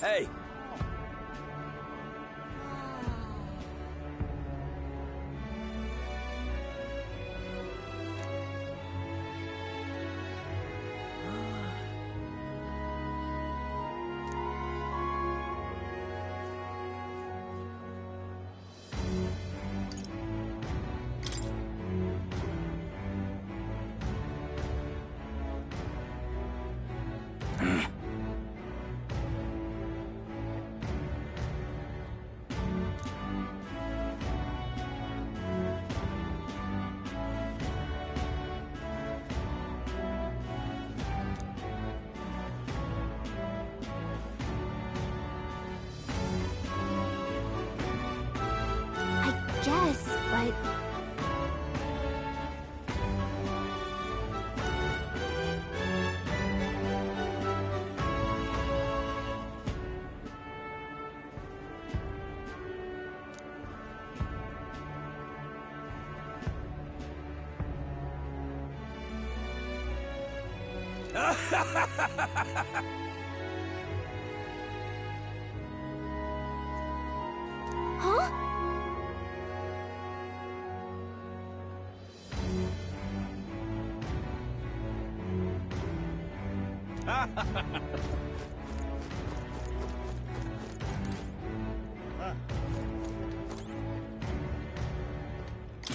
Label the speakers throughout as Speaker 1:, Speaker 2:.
Speaker 1: Hey!
Speaker 2: Guess, but... Huh?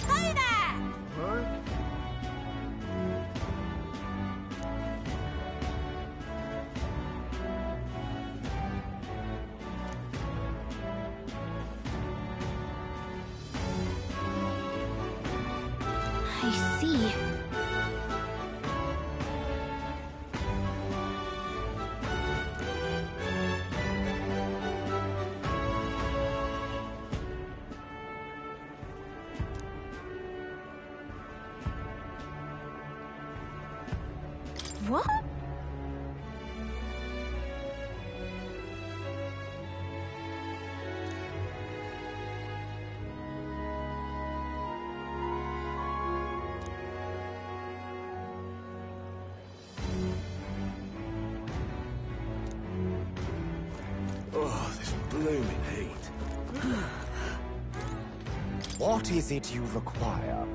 Speaker 2: Hey there! Huh? I see. What?
Speaker 1: Oh, this blooming heat.
Speaker 3: What is it you require?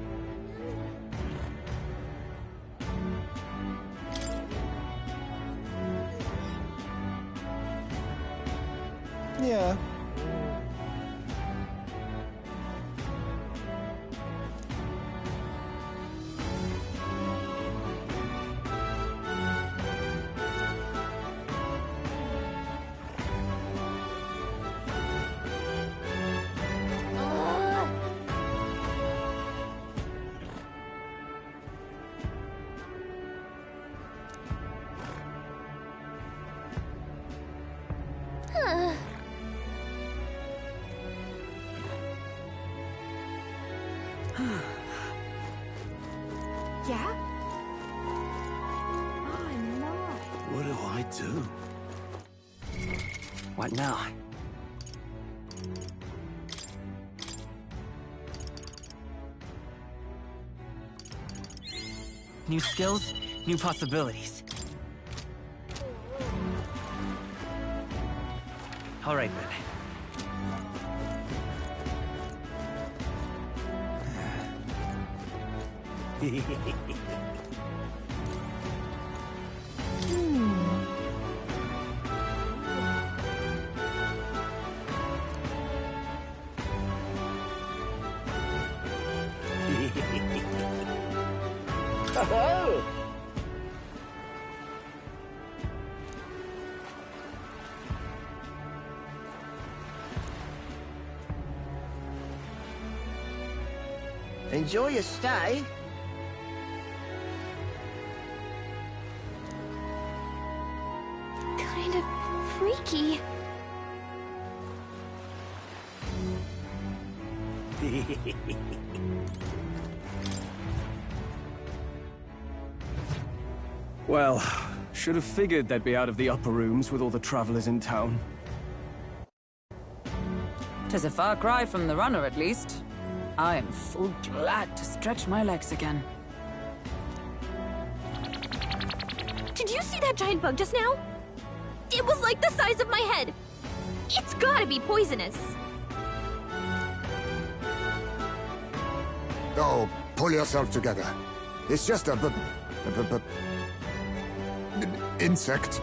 Speaker 3: Yeah.
Speaker 2: Yeah? Oh, no.
Speaker 1: What do I do?
Speaker 4: What now? New skills, new possibilities. All right, then.
Speaker 1: Oh!
Speaker 5: Enjoy your stay.
Speaker 2: Kind of freaky.
Speaker 6: Well, should have figured they'd be out of the upper rooms with all the travelers in town.
Speaker 7: 'Tis a far cry from the runner, at least. I am full glad to stretch my legs again.
Speaker 2: Did you see that giant bug just now? It was like the size of my head. It's gotta be poisonous.
Speaker 3: Oh, pull yourself together. It's just a insect.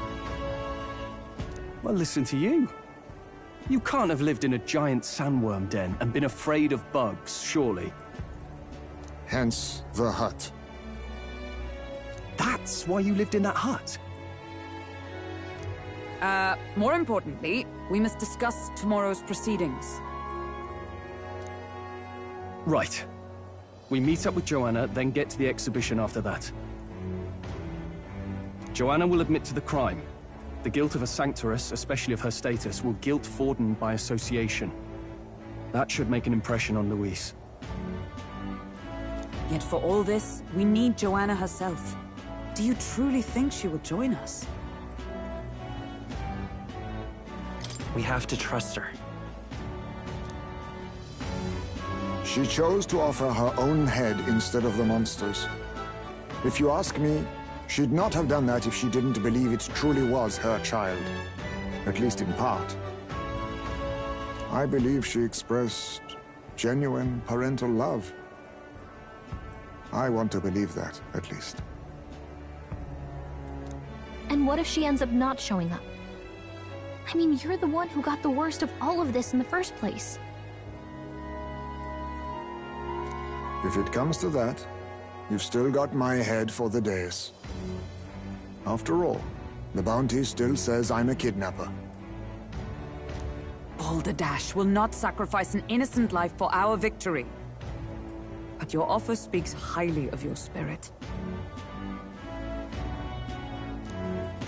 Speaker 6: Well, listen to you. You can't have lived in a giant sandworm den and been afraid of bugs, surely.
Speaker 3: Hence the hut.
Speaker 6: That's why you lived in that hut?
Speaker 7: More importantly, we must discuss tomorrow's proceedings.
Speaker 6: Right. We meet up with Joanna, then get to the exhibition after that. Joanna will admit to the crime. The guilt of a sanctoress, especially of her status, will guilt Forden by association. That should make an impression on Louise.
Speaker 7: Yet for all this, we need Joanna herself. Do you truly think she will join us?
Speaker 4: We have to trust her.
Speaker 3: She chose to offer her own head instead of the monster's. If you ask me, she'd not have done that if she didn't believe it truly was her child. At least in part. I believe she expressed genuine parental love. I want to believe that, at least.
Speaker 2: And what if she ends up not showing up? I mean, you're the one who got the worst of all of this in the first place.
Speaker 3: If it comes to that, you've still got my head for the days. After all, the bounty still says I'm a kidnapper.
Speaker 7: Balderdash will not sacrifice an innocent life for our victory. But your offer speaks highly of your spirit.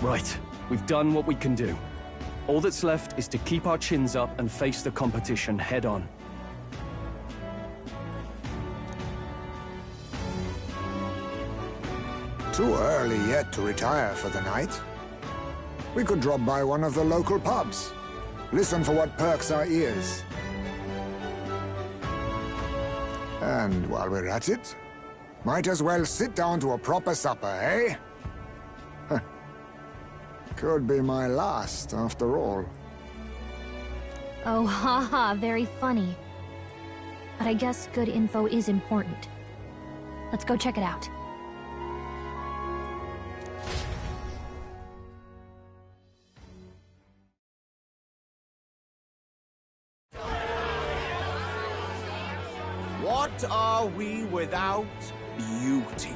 Speaker 6: Right. We've done what we can do. All that's left is to keep our chins up and face the competition head on.
Speaker 3: Too early yet to retire for the night. We could drop by one of the local pubs. Listen for what perks our ears. And while we're at it, might as well sit down to a proper supper, eh? Could be my last, after all.
Speaker 2: Oh, haha, very funny. But I guess good info is important. Let's go check it out.
Speaker 8: What are we without beauty?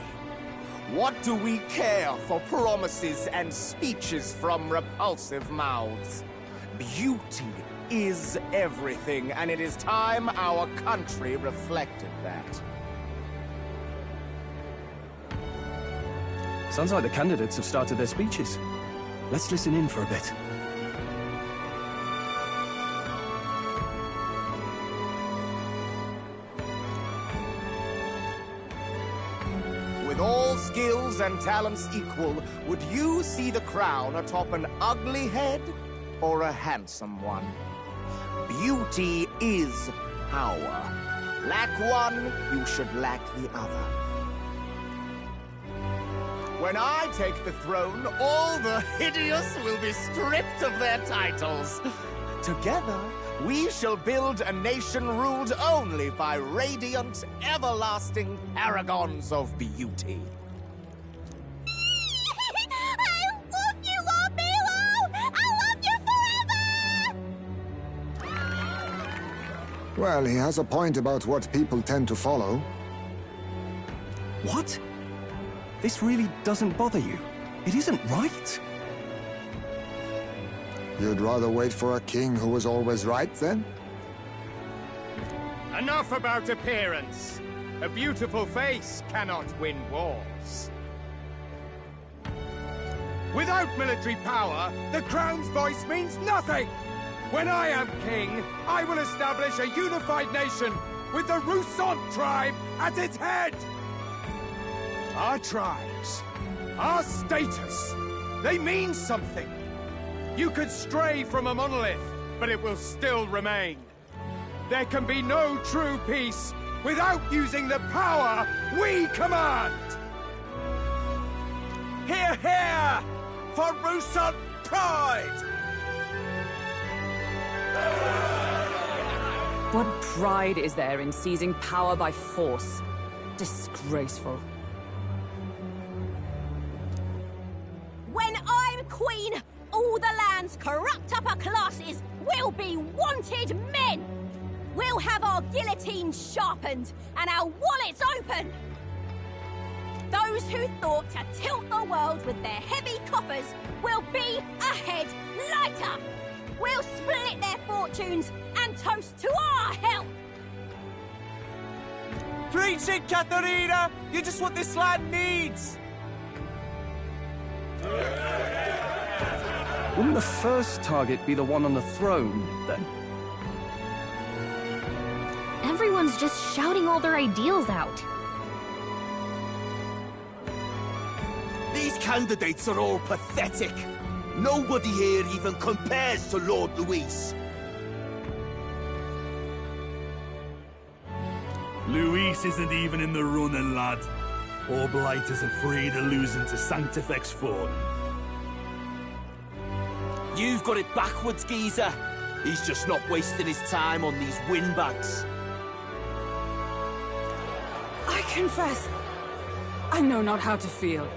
Speaker 8: What do we care for promises and speeches from repulsive mouths? Beauty is everything, and it is time our country reflected that.
Speaker 6: Sounds like the candidates have started their speeches. Let's listen in for a bit.
Speaker 8: With all skills and talents equal, would you see the crown atop an ugly head or a handsome one? Beauty is power. Lack one, you should lack the other. When I take the throne, all the hideous will be stripped of their titles. Together, we shall build a nation ruled only by radiant, everlasting paragons of beauty.
Speaker 2: I love you, Lord Milo! I love you forever!
Speaker 3: Well, he has a point about what people tend to follow.
Speaker 6: What? This really doesn't bother you? It isn't right?
Speaker 3: You'd rather wait for a king who was always right, then?
Speaker 8: Enough about appearance. A beautiful face cannot win wars. Without military power, the crown's voice means nothing! When I am king, I will establish a unified nation with the Rousant tribe at its head! Our tribes, our status, they mean something. You could stray from a monolith, but it will still remain. There can be no true peace without using the power we command! Hear, hear! For Russon pride!
Speaker 7: What pride is there in seizing power by force? Disgraceful.
Speaker 9: When I'm queen, all the land's corrupt upper classes will be wanted men! We'll have our guillotines sharpened and our wallets open! Those who thought to tilt the world with their heavy coffers will be a head lighter! We'll split their fortunes and toast to our health!
Speaker 8: Preach it, Katharina! You're just what this land needs!
Speaker 6: Wouldn't the first target be the one on the throne, then?
Speaker 2: Everyone's just shouting all their ideals out.
Speaker 1: These candidates are all pathetic. Nobody here even compares to Lord Luis.
Speaker 10: Luis isn't even in the running, lad. All Blighters are afraid of losing to Sanctifex Ford.
Speaker 1: You've got it backwards, geezer. He's just not wasting his time on these windbags.
Speaker 7: I confess, I know not how to feel.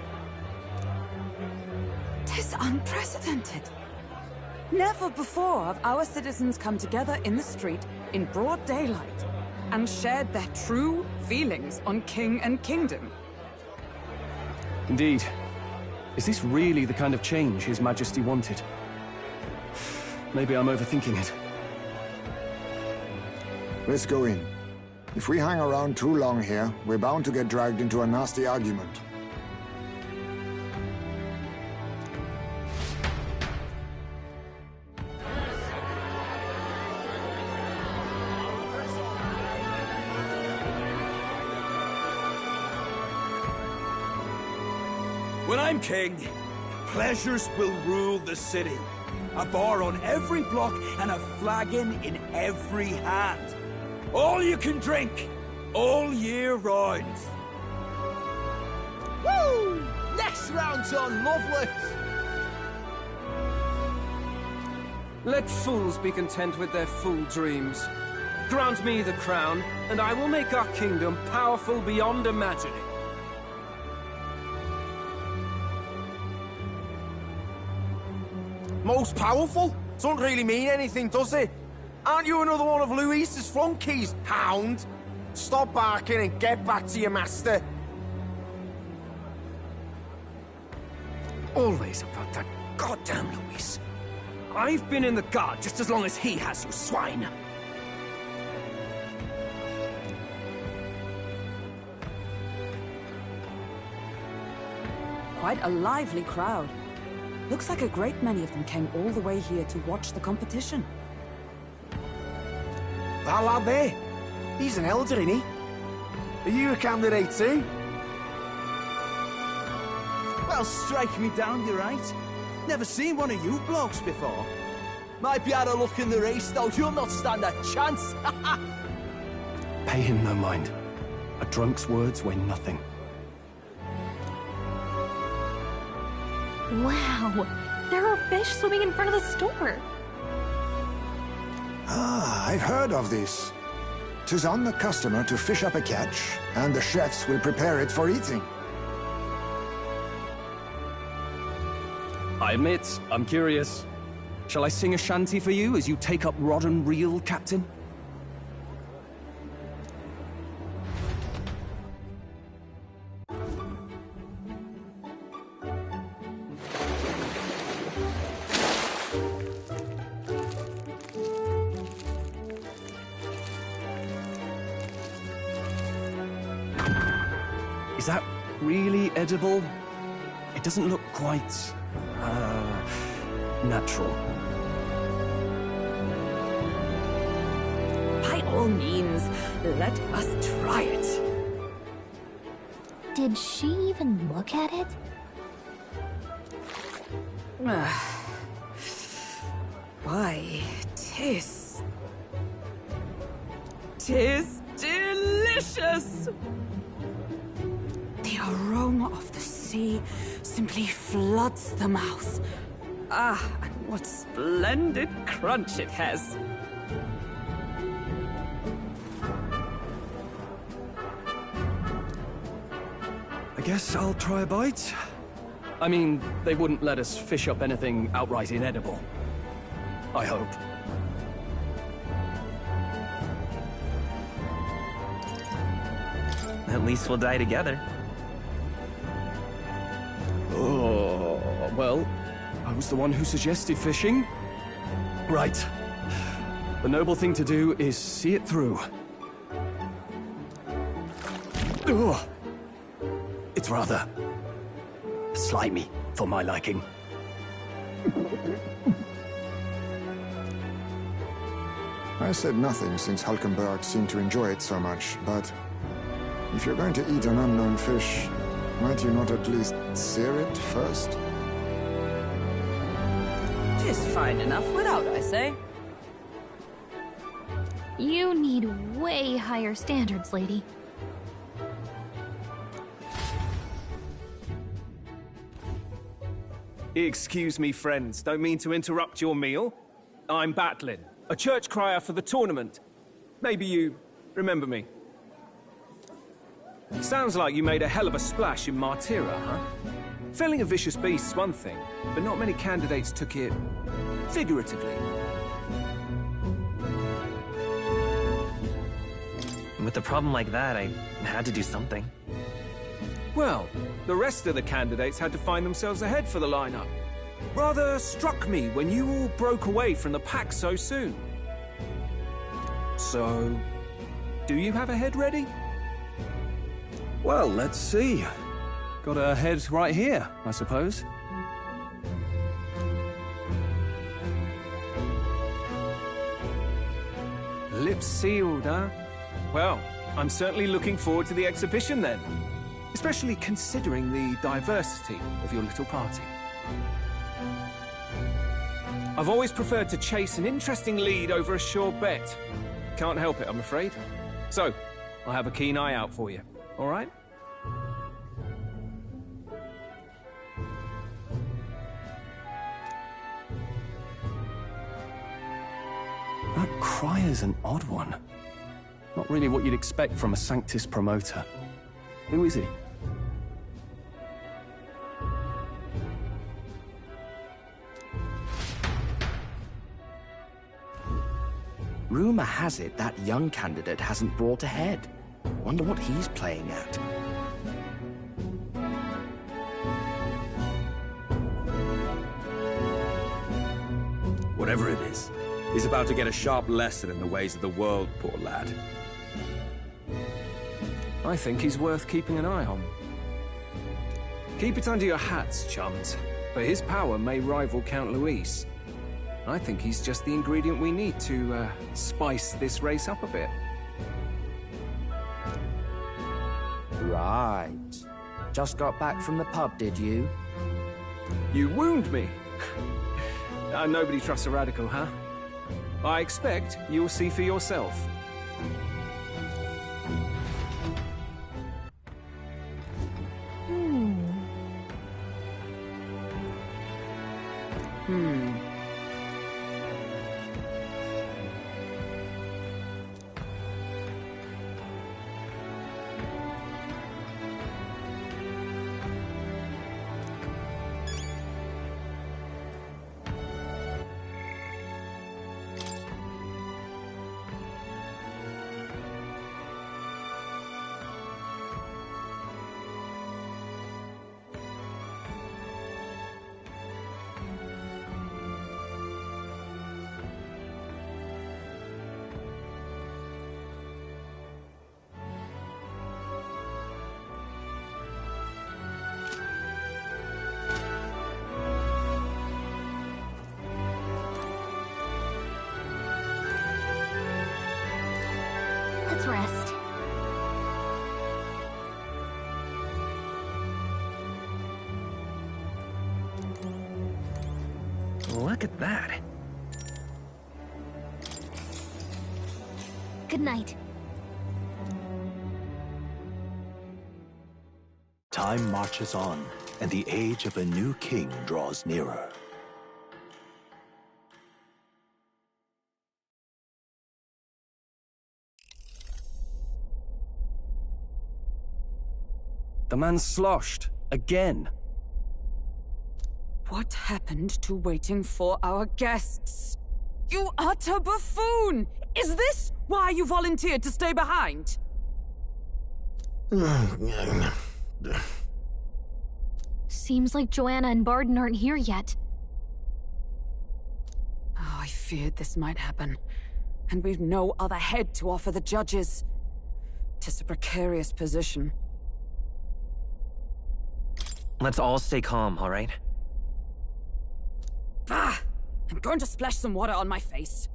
Speaker 7: 'Tis unprecedented. Never before have our citizens come together in the street in broad daylight and shared their true feelings on king and kingdom.
Speaker 6: Indeed. Is this really the kind of change His Majesty wanted? Maybe I'm overthinking it.
Speaker 3: Let's go in. If we hang around too long here, we're bound to get dragged into a nasty argument.
Speaker 8: When I'm king, pleasures will rule the city. A bar on every block and a flagon in every hand. All you can drink, all year round.
Speaker 1: Woo! Next round's on, lovely.
Speaker 11: Let fools be content with their fool dreams. Grant me the crown, and I will make our kingdom powerful beyond imagining.
Speaker 8: Most powerful? Doesn't really mean anything, does it? Aren't you another one of Luis's flunkies, hound? Stop barking and get back to your master.
Speaker 11: Always about that goddamn Luis. I've been in the guard just as long as he has, you swine.
Speaker 7: Quite a lively crowd. Looks like a great many of them came all the way here to watch the competition.
Speaker 8: That lad there, he's an elder, isn't he? Are you a candidate too?
Speaker 1: Well, strike me down, you're right. Never seen one of you blokes before. Might be out of luck in the race, though. You'll not stand a chance.
Speaker 6: Pay him no mind. A drunk's words weigh nothing.
Speaker 2: Wow, there are fish swimming in front of the store.
Speaker 3: Ah, I've heard of this. 'Tis on the customer to fish up a catch, and the chefs will prepare it for eating.
Speaker 6: I admit, I'm curious. Shall I sing a shanty for you as you take up rod and reel, Captain? Is that really edible? It doesn't look quite, natural.
Speaker 7: By all means, let us try it.
Speaker 2: Did she even look at it?
Speaker 7: Why, 'tis delicious! The aroma of the sea simply floods the mouth. Ah, and what splendid crunch it has.
Speaker 6: I guess I'll try a bite. I mean, they wouldn't let us fish up anything outright inedible. I hope.
Speaker 4: At least we'll die together.
Speaker 6: Oh, well, I was the one who suggested fishing. Right. The noble thing to do is see it through. Ugh. It's rather slimy for my liking.
Speaker 3: I said nothing since Hulkenberg seemed to enjoy it so much, but if you're going to eat an unknown fish, might you not at least sear it first?
Speaker 7: Tis fine enough without, I say.
Speaker 2: You need way higher standards, lady.
Speaker 11: Excuse me, friends. Don't mean to interrupt your meal. I'm Batlin, a church crier for the tournament. Maybe you remember me. Sounds like you made a hell of a splash in Martyra, huh? Felling a vicious beast's one thing, but not many candidates took it figuratively.
Speaker 4: With a problem like that, I had to do something.
Speaker 11: Well, the rest of the candidates had to find themselves ahead for the lineup. Rather struck me when you all broke away from the pack so soon. So, do you have a head ready?
Speaker 6: Well, let's see. Got a head right here, I suppose.
Speaker 11: Lips sealed, huh? Well, I'm certainly looking forward to the exhibition then. Especially considering the diversity of your little party. I've always preferred to chase an interesting lead over a sure bet. Can't help it, I'm afraid. So, I'll have a keen eye out for you, all right?
Speaker 6: That crier's an odd one. Not really what you'd expect from a Sanctus promoter. Who is he?
Speaker 12: Rumor has it that young candidate hasn't brought ahead. Wonder what he's playing at.
Speaker 13: Whatever it is, he's about to get a sharp lesson in the ways of the world, poor lad.
Speaker 11: I think he's worth keeping an eye on. Keep it under your hats, chums, but his power may rival Count Luis. I think he's just the ingredient we need to spice this race up a bit.
Speaker 12: Right. Just got back from the pub, did you?
Speaker 11: You wound me. Nobody trusts a radical, huh? I expect you'll see for yourself.
Speaker 2: Let's rest.
Speaker 4: Look at that.
Speaker 2: Good night.
Speaker 14: Time marches on, and the age of a new king draws nearer.
Speaker 6: The man's sloshed. Again.
Speaker 7: What happened to waiting for our guests? You utter buffoon! Is this why you volunteered to stay behind?
Speaker 2: Seems like Joanna and Barden aren't here yet.
Speaker 7: Oh, I feared this might happen. And we've no other head to offer the judges. 'Tis a precarious position.
Speaker 4: Let's all stay calm, all right?
Speaker 7: Bah! I'm going to splash some water on my face.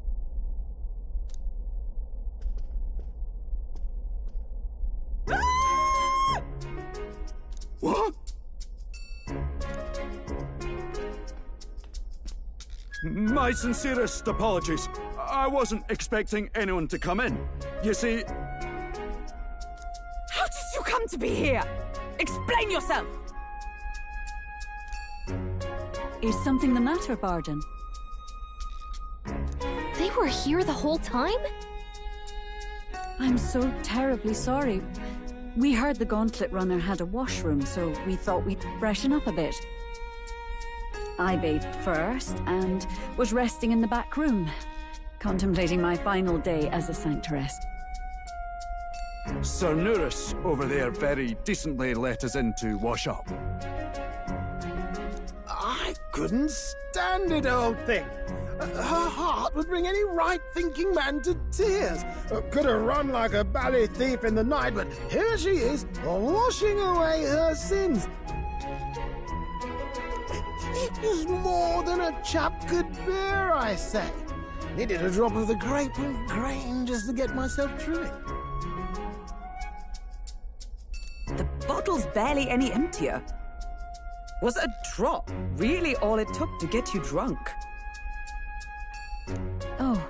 Speaker 8: What? My sincerest apologies. I wasn't expecting anyone to come in. You see...
Speaker 7: How did you come to be here? Explain yourself!
Speaker 15: Is something the matter, Barden?
Speaker 2: They were here the whole time?
Speaker 15: I'm so terribly sorry. We heard the Gauntlet Runner had a washroom, so we thought we'd freshen up a bit. I bathed first and was resting in the back room, contemplating my final day as a sanctoress.
Speaker 8: Sir Nuris over there very decently let us in to wash up.
Speaker 16: I couldn't stand it, old thing. Her heart would bring any right-thinking man to tears. Could have run like a ballet thief in the night, but here she is, washing away her sins. It was more than a chap could bear, I say. Needed a drop of the grape and grain just to get myself through it.
Speaker 7: The bottle's barely any emptier. Was a drop really all it took to get you drunk?
Speaker 15: Oh,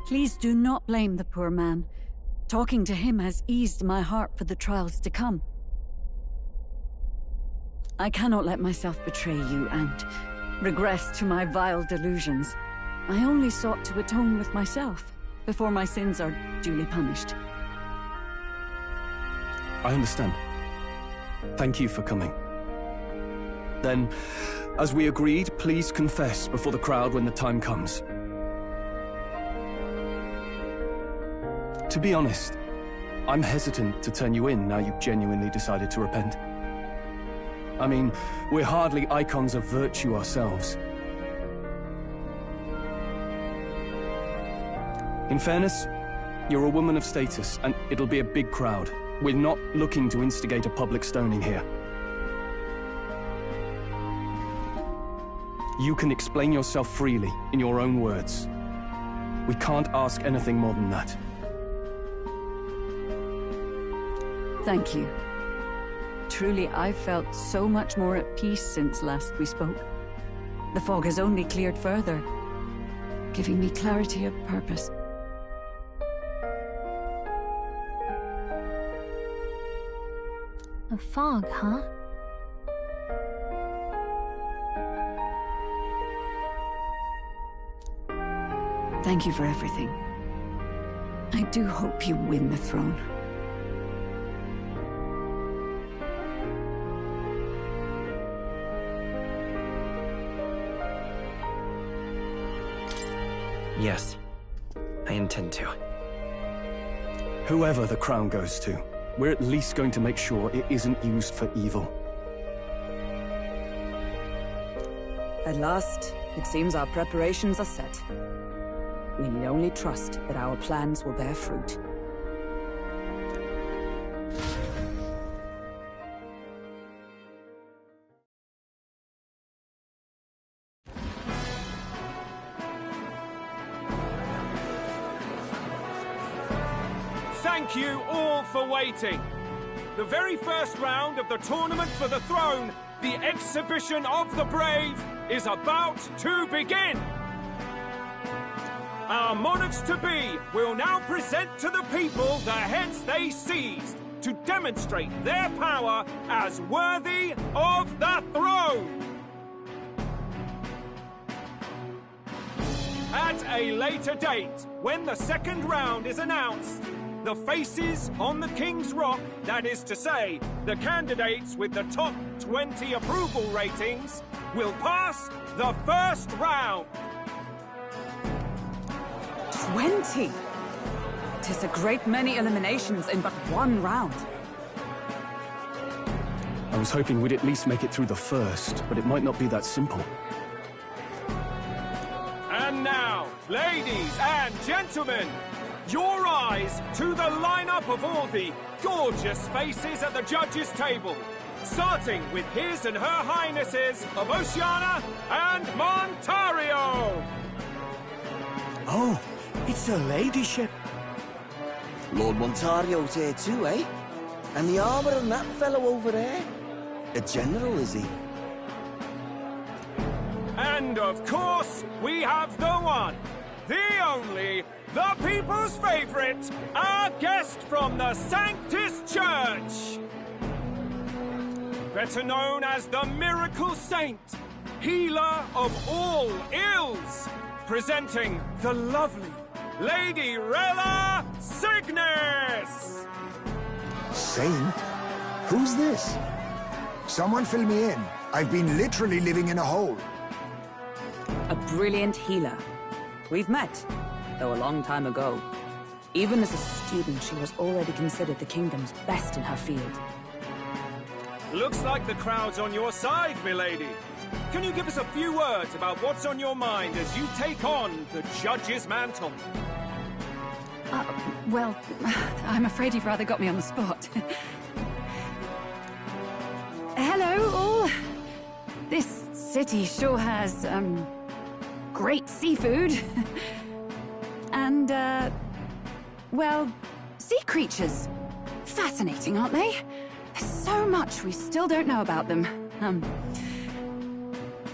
Speaker 15: please do not blame the poor man. Talking to him has eased my heart for the trials to come. I cannot let myself betray you and regress to my vile delusions. I only sought to atone with myself before my sins are duly punished.
Speaker 6: I understand. Thank you for coming. Then, as we agreed, please confess before the crowd when the time comes. To be honest, I'm hesitant to turn you in now you've genuinely decided to repent. I mean, we're hardly icons of virtue ourselves. In fairness, you're a woman of status, and it'll be a big crowd. We're not looking to instigate a public stoning here. You can explain yourself freely, in your own words. We can't ask anything more than that.
Speaker 15: Thank you. Truly, I've felt so much more at peace since last we spoke. The fog has only cleared further, giving me clarity of purpose.
Speaker 2: A fog, huh?
Speaker 15: Thank you for everything. I do hope you win the throne.
Speaker 4: Yes, I intend to.
Speaker 6: Whoever the crown goes to, we're at least going to make sure it isn't used for evil.
Speaker 7: At last, it seems our preparations are set. We need only trust that our plans will bear fruit.
Speaker 17: Thank you all for waiting. The very first round of the Tournament for the Throne, the Exhibition of the Brave, is about to begin. Our monarchs-to-be will now present to the people the heads they seized to demonstrate their power as worthy of the throne. At a later date, when the second round is announced, the faces on the King's Rock, that is to say, the candidates with the top 20 approval ratings, will pass the first round.
Speaker 7: 20? 'Tis a great many eliminations in but one round.
Speaker 6: I was hoping we'd at least make it through the first, but it might not be that simple.
Speaker 17: And now, ladies and gentlemen, your eyes to the lineup of all the gorgeous faces at the judges' table, starting with His and Her Highnesses of Oceania and Montario.
Speaker 5: Oh, it's her ladyship. Lord Montario's here too, eh? And the armor on that fellow over there? A general, is he?
Speaker 17: And of course, we have the one, the only, the people's favorite, our guest from the Sanctus Church. Better known as the Miracle Saint, healer of all ills, presenting the lovely Lady Rella Cygnus!
Speaker 3: Saint? Who's this? Someone fill me in. I've been literally living in a hole.
Speaker 7: A brilliant healer. We've met, though a long time ago. Even as a student, she was already considered the kingdom's best in her field.
Speaker 17: Looks like the crowd's on your side, milady. Can you give us a few words about what's on your mind as you take on the judge's mantle?
Speaker 15: Well, I'm afraid you've rather got me on the spot. Hello, all. This city sure has, great seafood. And, well, sea creatures. Fascinating, aren't they? There's so much we still don't know about them.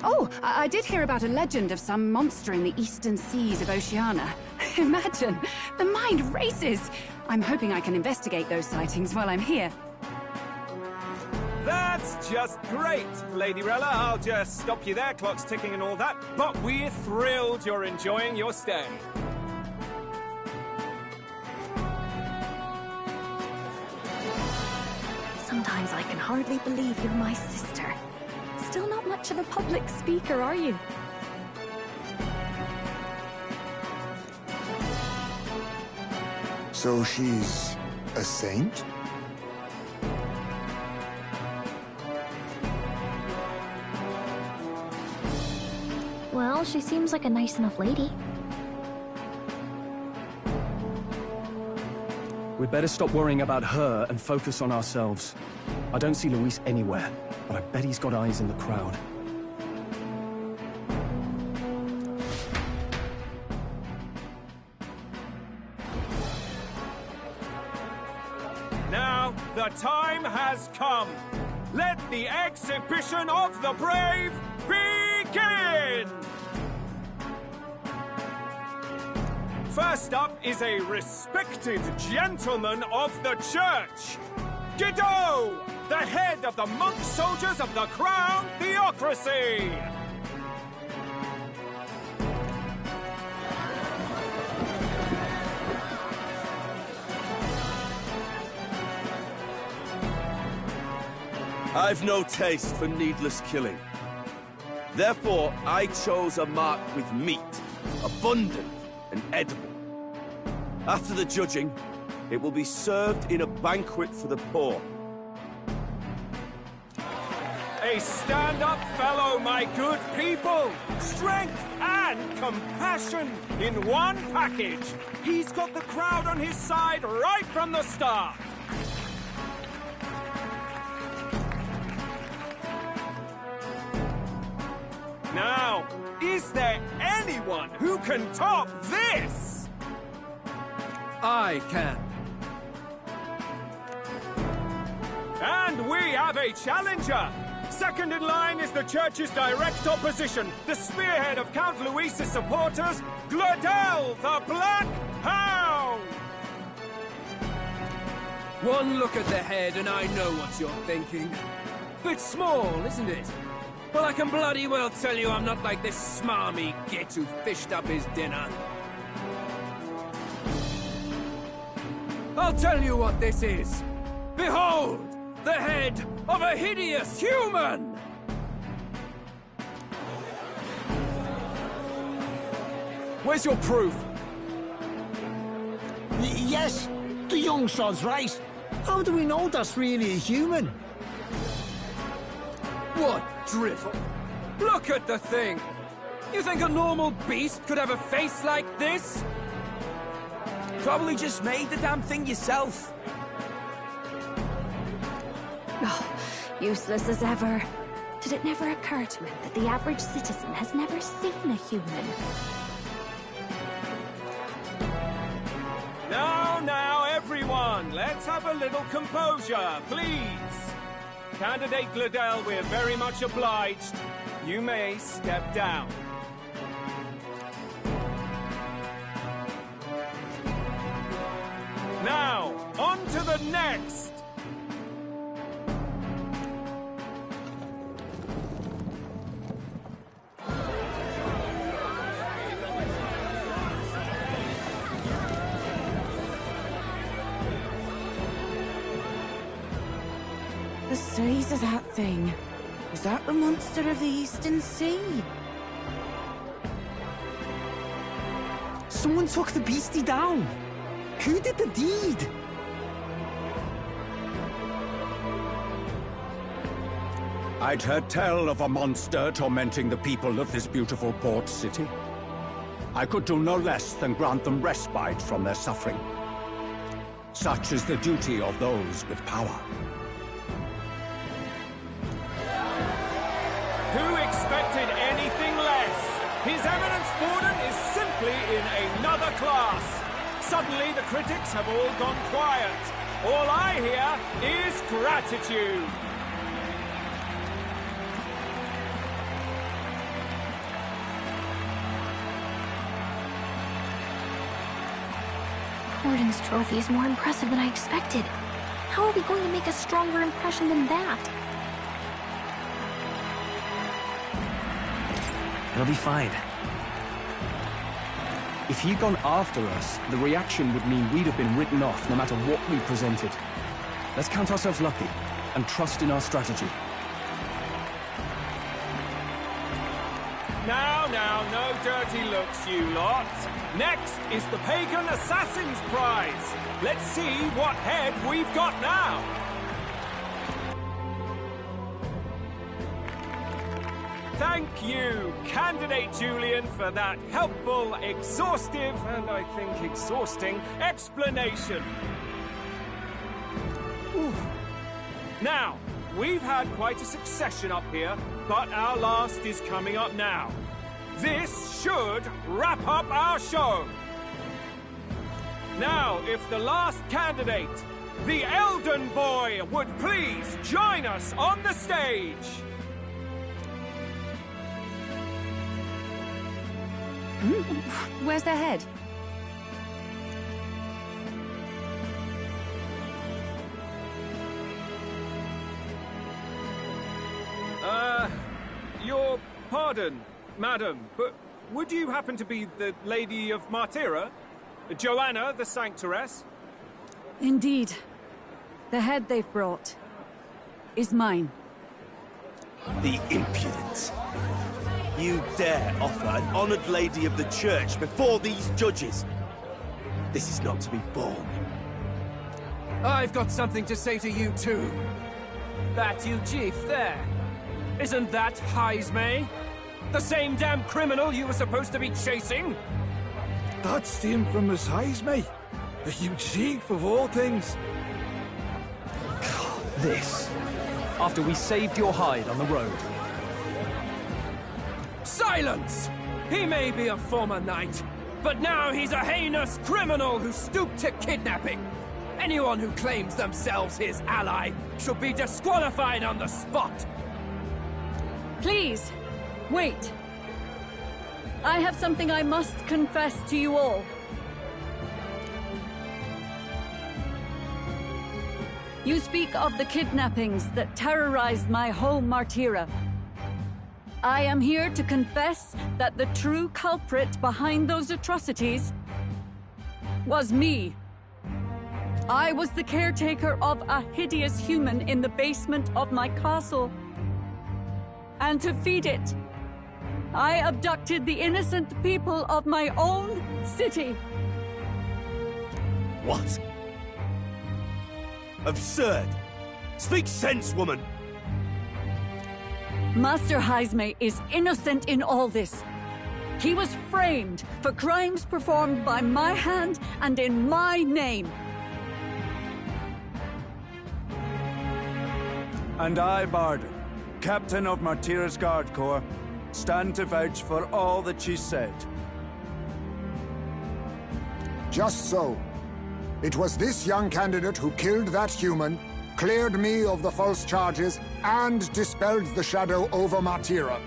Speaker 15: Oh, I did hear about a legend of some monster in the eastern seas of Oceania. Imagine, the mind races. I'm hoping I can investigate those sightings while I'm here.
Speaker 17: That's just great, Lady Rella. I'll just stop you there, clock's ticking and all that. But we're thrilled you're enjoying your stay.
Speaker 2: Sometimes I can hardly believe you're my sister. Still not much of a public speaker, are you?
Speaker 3: So she's a saint?
Speaker 2: Well, she seems like a nice enough lady.
Speaker 6: We'd better stop worrying about her and focus on ourselves. I don't see Luis anywhere, but I bet he's got eyes in the crowd.
Speaker 17: Now, the time has come. Let the exhibition of the brave begin! First up is a respected gentleman of the church. Guido, the head of the monk soldiers of the Crown Theocracy.
Speaker 13: I've no taste for needless killing. Therefore, I chose a mark with meat, abundant and edible. After the judging, it will be served in a banquet for the poor.
Speaker 17: A stand-up fellow, my good people! Strength and compassion in one package! He's got the crowd on his side right from the start! Now, is there anyone who can top this?
Speaker 10: I can.
Speaker 17: And we have a challenger! Second in line is the church's direct opposition, the spearhead of Count Luis's supporters, Gladel the Black Hound!
Speaker 11: One look at the head and I know what you're thinking. Bit small, isn't it? Well, I can bloody well tell you I'm not like this smarmy git who fished up his dinner. I'll tell you what this is. Behold, the head of a hideous human!
Speaker 6: Where's your proof?
Speaker 16: Yes, the young sod's right. How do we know that's really a human?
Speaker 11: What drivel? Look at the thing! You think a normal beast could have a face like this?
Speaker 5: Probably just made the damn thing yourself.
Speaker 2: Oh, useless as ever. Did it never occur to him that the average citizen has never seen a human?
Speaker 17: Now, everyone, let's have a little composure, please. Candidate Gladell, we're very much obliged. You may step down. Now, on to the next!
Speaker 15: The size of that thing. Is that the monster of the Eastern Sea?
Speaker 5: Someone took the beastie down. Who did the deed?
Speaker 8: I'd heard tell of a monster tormenting the people of this beautiful port city. I could do no less than grant them respite from their suffering. Such is the duty of those with power.
Speaker 17: Who expected anything less? His Eminence Borden is simply in another class. Suddenly the critics have all gone quiet. All I hear is gratitude.
Speaker 2: Borden's trophy is more impressive than I expected. How are we going to make a stronger impression than that?
Speaker 4: It'll be fine.
Speaker 6: If he'd gone after us, the reaction would mean we'd have been written off no matter what we presented. Let's count ourselves lucky and trust in our strategy.
Speaker 17: Now, no dirty looks, you lot. Next is the Pagan Assassin's Prize. Let's see what head we've got now. Thank you, Candidate Julian, for that helpful, exhaustive, and I think exhausting explanation. Ooh. Now, we've had quite a succession up here, but our last is coming up now. This should wrap up our show. Now, if the last candidate, the Elden Boy, would please join us on the stage.
Speaker 15: Where's their head?
Speaker 17: Your pardon, madam, but would you happen to be the Lady of Martyra? Joanna, the Sanctoress?
Speaker 15: Indeed. The head they've brought is mine.
Speaker 13: The impudence. You dare offer an honored lady of the church before these judges? This is not to be borne.
Speaker 11: I've got something to say to you too. That you chief there. Isn't that Heismay? The same damn criminal you were supposed to be chasing?
Speaker 18: That's the infamous Heismay. A huge chief of all things.
Speaker 6: This. After we saved your hide on the road.
Speaker 11: Silence! He may be a former knight, but now he's a heinous criminal who stooped to kidnapping. Anyone who claims themselves his ally should be disqualified on the spot.
Speaker 15: Please, wait. I have something I must confess to you all. You speak of the kidnappings that terrorized my home, Martira. I am here to confess that the true culprit behind those atrocities was me. I was the caretaker of a hideous human in the basement of my castle. And to feed it, I abducted the innocent people of my own city.
Speaker 13: What? Absurd! Speak sense, woman!
Speaker 15: Master Heisme is innocent in all this. He was framed for crimes performed by my hand and in my name.
Speaker 19: And I, Barden, captain of Martira's Guard Corps, stand to vouch for all that she said.
Speaker 3: Just so. It was this young candidate who killed that human, cleared me of the false charges, and dispelled the shadow over Martira.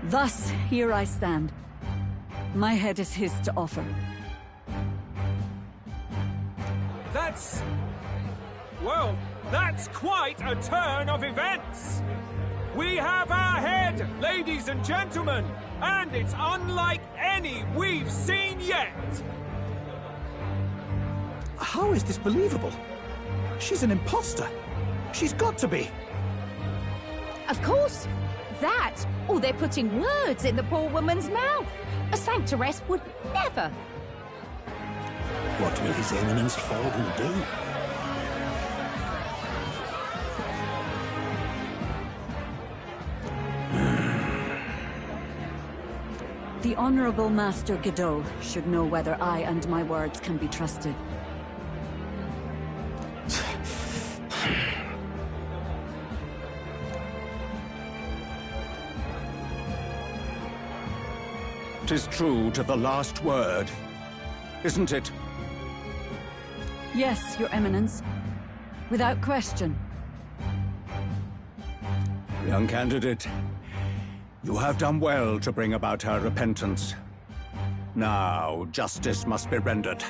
Speaker 15: Thus, here I stand. My head is his to offer.
Speaker 17: Well, that's quite a turn of events! We have our head, ladies and gentlemen, and it's unlike any we've seen yet!
Speaker 14: How is this believable? She's an imposter. She's got to be.
Speaker 9: Of course. That, or they're putting words in the poor woman's mouth. A sanctoress would never.
Speaker 14: What will His Eminence Forden do?
Speaker 15: The Honorable Master Godot should know whether I and my words can be trusted.
Speaker 19: "'Tis true to the last word, isn't it?"
Speaker 15: Yes, Your Eminence. Without question.
Speaker 19: Young candidate, you have done well to bring about her repentance. Now, justice must be rendered.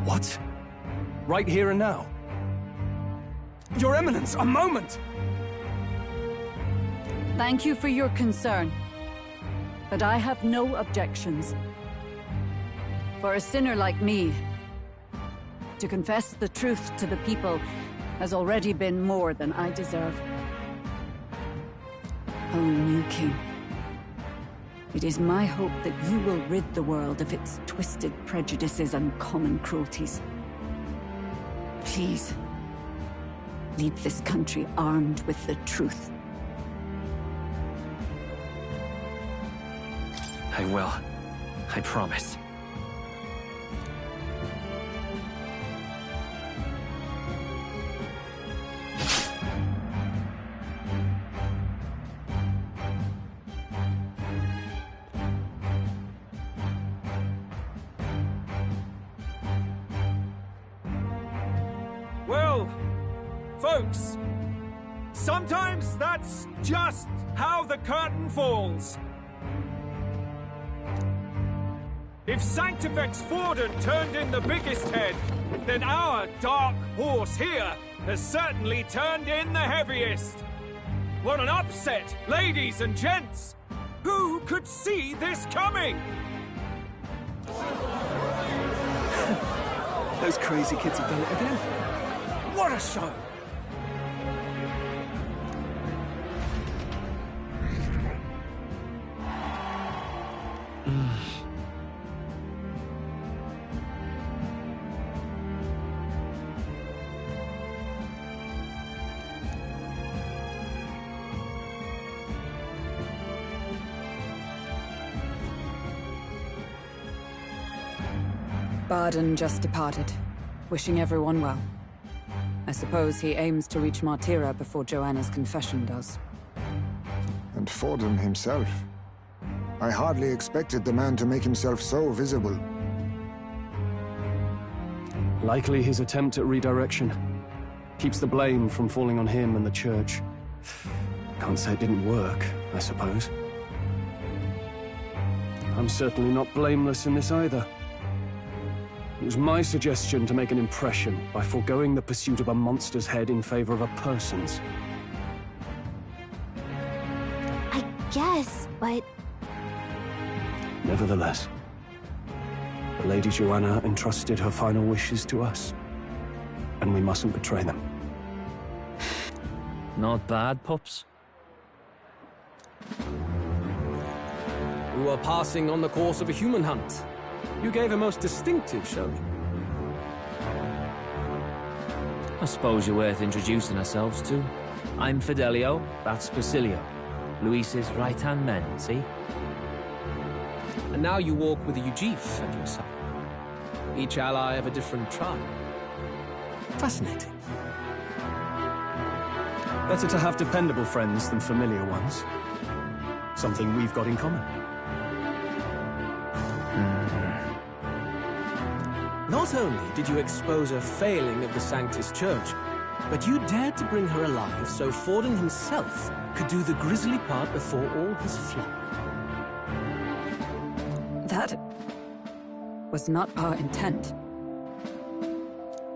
Speaker 6: What? Right here and now? Your Eminence, a moment!
Speaker 15: Thank you for your concern, but I have no objections. For a sinner like me, to confess the truth to the people has already been more than I deserve. O new king, it is my hope that you will rid the world of its twisted prejudices and common cruelties. Please, lead this country armed with the truth.
Speaker 4: I will. I promise.
Speaker 17: Well, folks, sometimes that's just how the curtain falls. If Sanctifex Forden turned in the biggest head, then our dark horse here has certainly turned in the heaviest. What an upset, ladies and gents! Who could see this coming?
Speaker 6: Those crazy kids have done it again.
Speaker 17: What a show!
Speaker 7: Barden just departed, wishing everyone well. I suppose he aims to reach Martira before Joanna's confession does.
Speaker 3: And Forden himself. I hardly expected the man to make himself so visible.
Speaker 6: Likely his attempt at redirection. Keeps the blame from falling on him and the church. Can't say it didn't work, I suppose. I'm certainly not blameless in this either. It was my suggestion to make an impression by foregoing the pursuit of a monster's head in favor of a person's.
Speaker 2: I guess, but...
Speaker 6: Nevertheless, the Lady Joanna entrusted her final wishes to us, and we mustn't betray them.
Speaker 20: Not bad, pups.
Speaker 21: We were passing on the course of a human hunt. You gave a most distinctive showing.
Speaker 20: I suppose you're worth introducing ourselves to. I'm Fidelio, that's Basilio. Luis's right-hand man, see?
Speaker 21: And now you walk with a Ujif at your side. Each ally of a different tribe. Fascinating.
Speaker 6: Better to have dependable friends than familiar ones. Something we've got in common.
Speaker 21: Not only did you expose a failing of the Sanctus Church, but you dared to bring her alive so Forden himself could do the grisly part before all his flock.
Speaker 7: That was not our intent.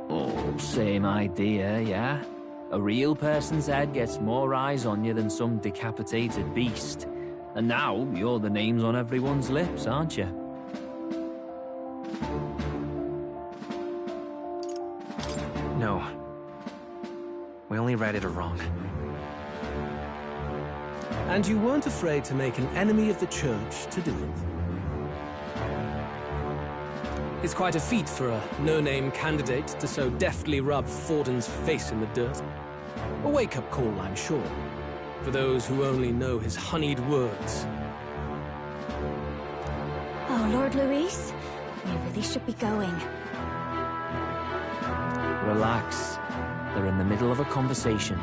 Speaker 20: Oh, same idea, yeah? A real person's head gets more eyes on you than some decapitated beast. And now, you're the names on everyone's lips, aren't you?
Speaker 4: No. We only righted a wrong.
Speaker 21: And you weren't afraid to make an enemy of the Church to do it. It's quite a feat for a no-name candidate to so deftly rub Forden's face in the dirt. A wake-up call, I'm sure, for those who only know his honeyed words.
Speaker 2: Oh, Lord Luis, we really should be going.
Speaker 20: Relax. They're in the middle of a conversation.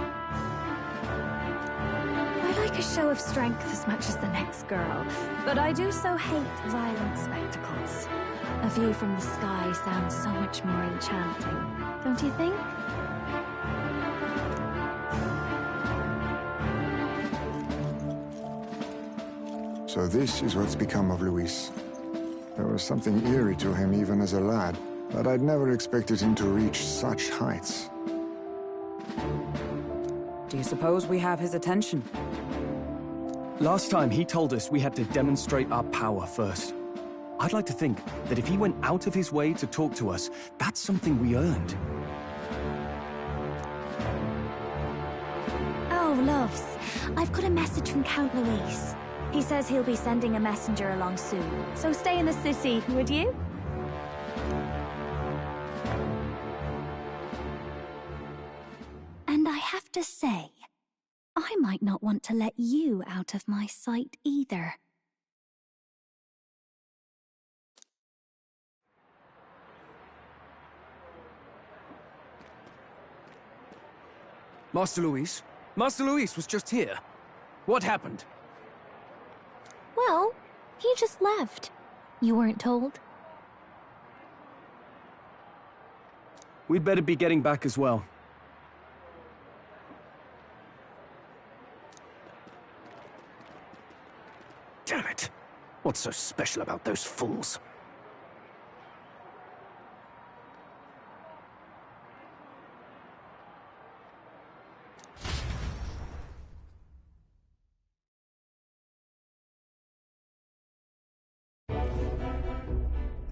Speaker 2: I like a show of strength as much as the next girl, but I do so hate violent spectacles. A view from the sky sounds so much more enchanting, don't you think?
Speaker 3: So this is what's become of Luis. There was something eerie to him even as a lad, but I'd never expected him to reach such heights.
Speaker 7: Do you suppose we have his attention?
Speaker 6: Last time he told us we had to demonstrate our power first. I'd like to think that if he went out of his way to talk to us, that's something we earned.
Speaker 2: Oh, loves, I've got a message from Count Luis. He says he'll be sending a messenger along soon, so stay in the city, would you? And I have to say, I might not want to let you out of my sight either.
Speaker 21: Master Luis? Master Luis was just here. What happened?
Speaker 2: Well, he just left. You weren't told?
Speaker 6: We'd better be getting back as well.
Speaker 14: Damn it! What's so special about those fools?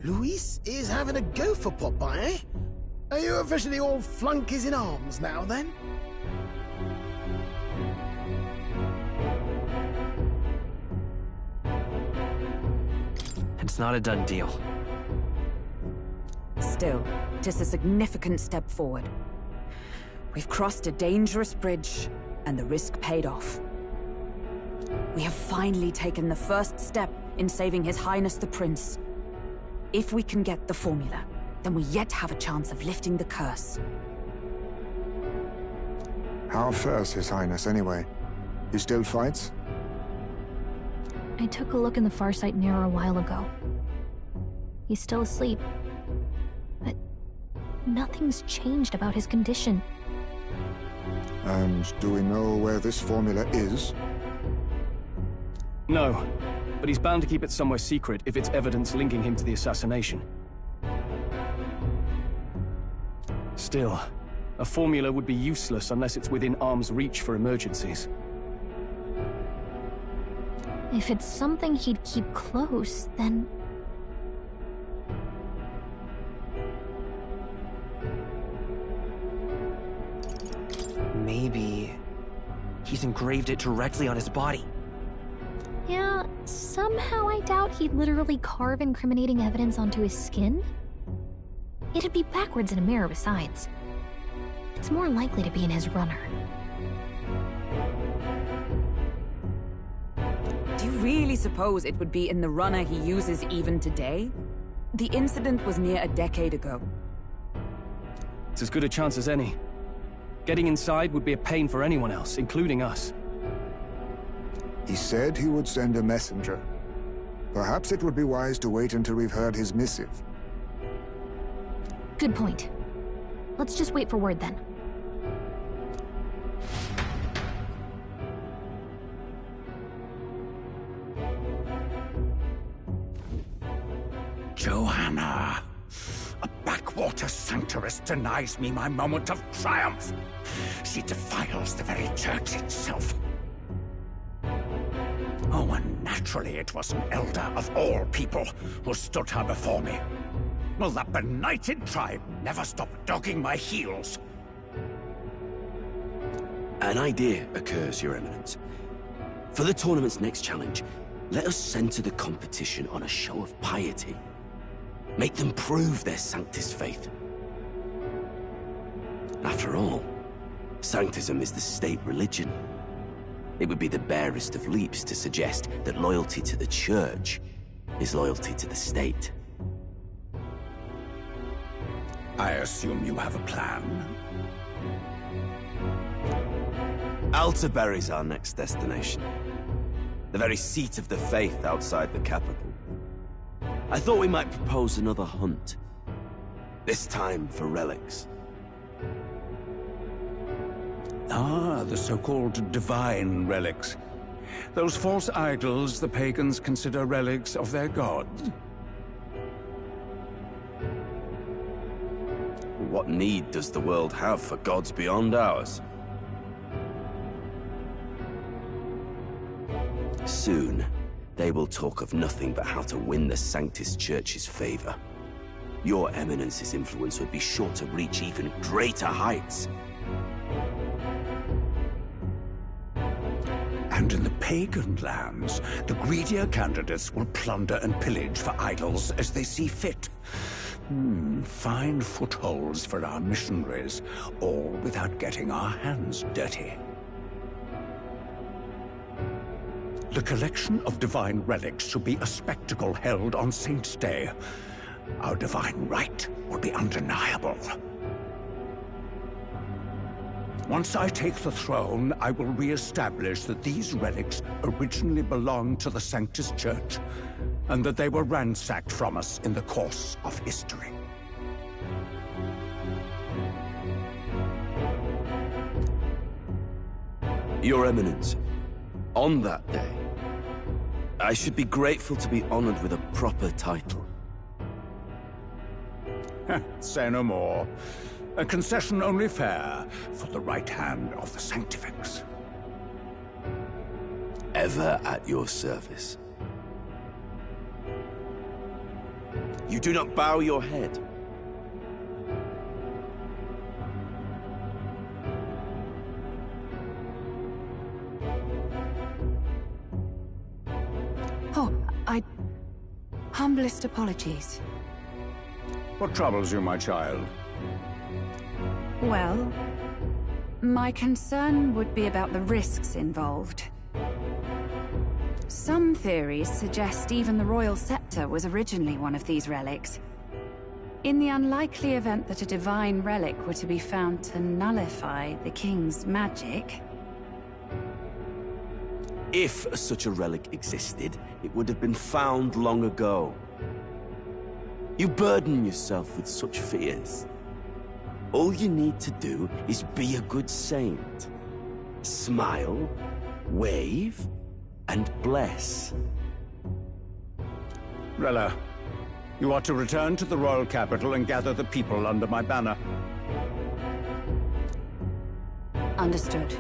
Speaker 16: Luis is having a go for Popeye, eh? Are you officially all flunkies in arms now, then?
Speaker 4: It's not a done deal.
Speaker 7: Still, it is a significant step forward. We've crossed a dangerous bridge, and the risk paid off. We have finally taken the first step in saving His Highness the Prince. If we can get the formula, then we yet have a chance of lifting the curse.
Speaker 3: How fares His Highness, anyway? He still fights?
Speaker 2: I took a look in the Farsight mirror a while ago. He's still asleep. But nothing's changed about his condition.
Speaker 3: And do we know where this formula is?
Speaker 6: No, but he's bound to keep it somewhere secret if it's evidence linking him to the assassination. Still, a formula would be useless unless it's within arm's reach for emergencies.
Speaker 2: If it's something he'd keep close, then...
Speaker 4: Maybe he's engraved it directly on his body.
Speaker 2: Yeah, somehow I doubt he'd literally carve incriminating evidence onto his skin. It'd be backwards in a mirror besides. It's more likely to be in his runner.
Speaker 7: Do you really suppose it would be in the runner he uses even today? The incident was near a decade ago.
Speaker 6: It's as good a chance as any. Getting inside would be a pain for anyone else, including us.
Speaker 3: He said he would send a messenger. Perhaps it would be wise to wait until we've heard his missive.
Speaker 2: Good point. Let's just wait for word then.
Speaker 19: Joanna! A backwater sanctuarist denies me my moment of triumph. She defiles the very church itself. Oh, and naturally it was an elder of all people who stood her before me. Will that benighted tribe never stop dogging my heels?
Speaker 5: An idea occurs, Your Eminence. For the tournament's next challenge, let us center the competition on a show of piety. Make them prove their Sanctus faith. After all, Sanctism is the state religion. It would be the barest of leaps to suggest that loyalty to the Church is loyalty to the state.
Speaker 19: I assume you have a plan?
Speaker 5: Altaberry's our next destination. The very seat of the faith outside the capital. I thought we might propose another hunt. This time for relics.
Speaker 19: Ah, the so-called divine relics. Those false idols the pagans consider relics of their gods.
Speaker 5: What need does the world have for gods beyond ours? Soon, they will talk of nothing but how to win the Sanctus Church's favor. Your Eminence's influence would be sure to reach even greater heights.
Speaker 19: And in the pagan lands, the greedier candidates will plunder and pillage for idols as they see fit. Fine footholds for our missionaries, all without getting our hands dirty. The collection of divine relics should be a spectacle held on Saint's Day. Our divine right will be undeniable. Once I take the throne, I will re-establish that these relics originally belonged to the Sanctus Church, and that they were ransacked from us in the course of history.
Speaker 5: Your Eminence, on that day, I should be grateful to be honored with a proper title.
Speaker 19: Say no more. A concession only fair for the right hand of the Sanctifex.
Speaker 5: Ever at your service. You do not bow your head.
Speaker 7: Oh, humblest apologies.
Speaker 19: What troubles you, my child?
Speaker 15: Well, my concern would be about the risks involved. Some theories suggest even the royal scepter was originally one of these relics. In the unlikely event that a divine relic were to be found to nullify the king's magic...
Speaker 5: If such a relic existed, it would have been found long ago. You burden yourself with such fears. All you need to do is be a good saint.
Speaker 12: Smile, wave, and bless.
Speaker 19: Rella, you are to return to the royal capital and gather the people under my banner.
Speaker 15: Understood.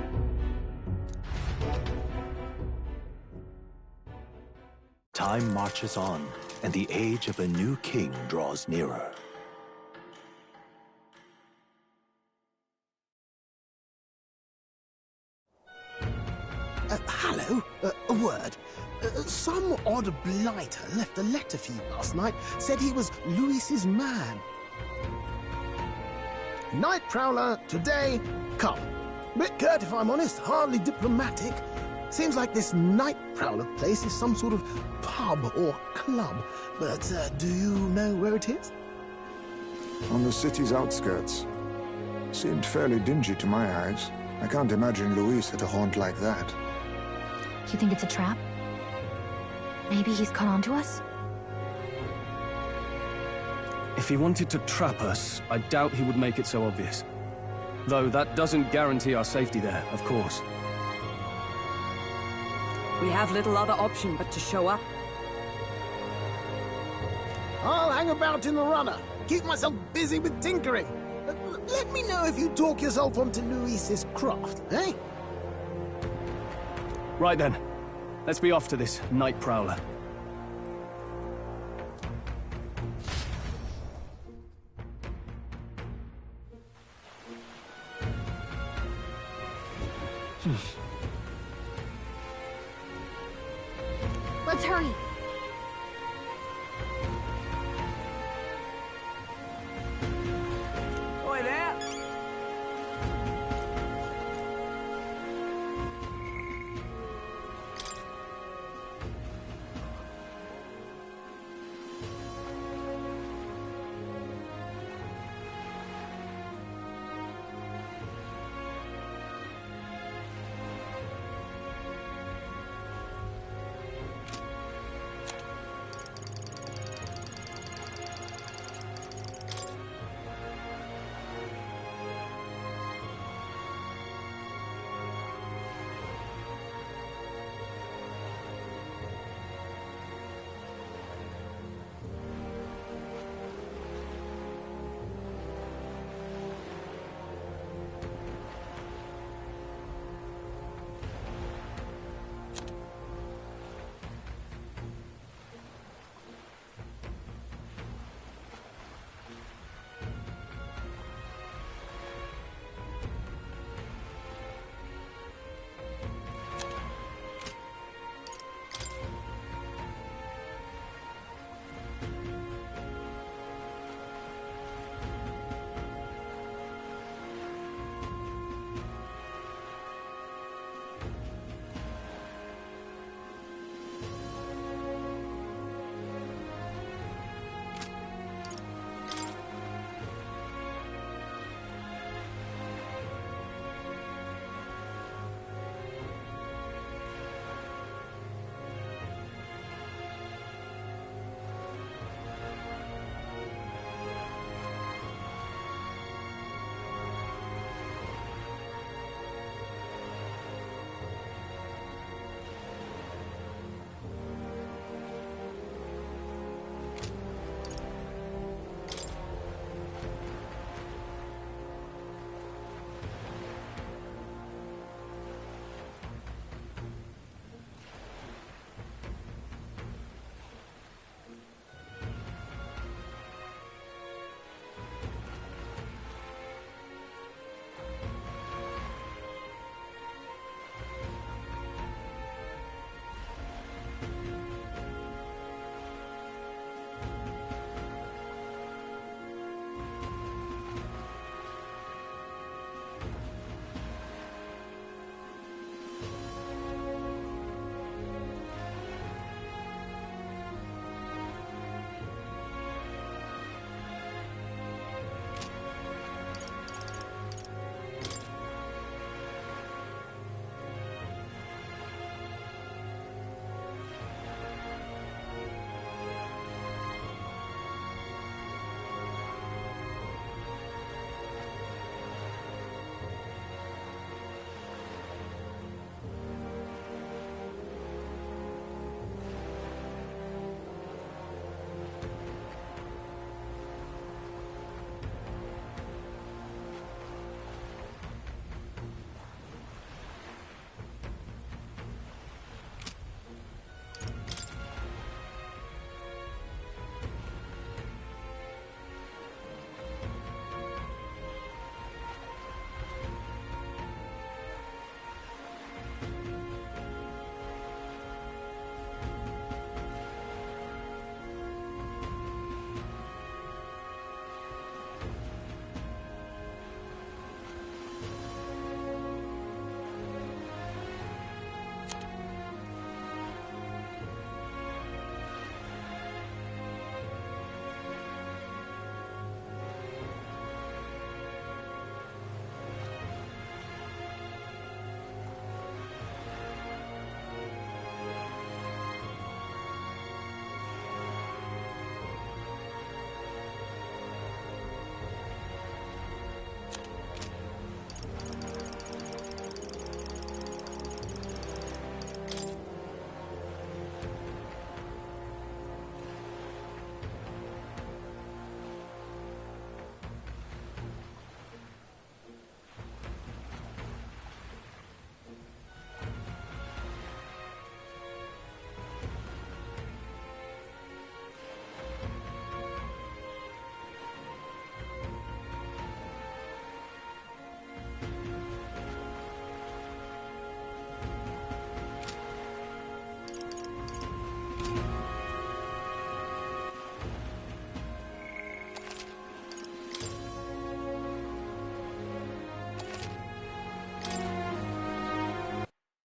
Speaker 1: Time marches on, and the age of a new king draws nearer.
Speaker 16: Hello? A word. Some odd blighter left a letter for you last night. Said he was Louis's man. Night Prowler, today, come. Bit curt, if I'm honest, hardly diplomatic. Seems like this Night Prowler place is some sort of pub or club. But do you know where it is?
Speaker 3: On the city's outskirts. Seemed fairly dingy to my eyes. I can't imagine Louis at a haunt like that.
Speaker 2: You think it's a trap? Maybe he's caught on to us?
Speaker 6: If he wanted to trap us, I doubt he would make it so obvious. Though that doesn't guarantee our safety there, of course.
Speaker 7: We have little other option but to show up.
Speaker 16: I'll hang about in the runner. Keep myself busy with tinkering. Let me know if you talk yourself onto Louis's craft, eh?
Speaker 6: Right then. Let's be off to this Night Prowler.
Speaker 2: Let's hurry.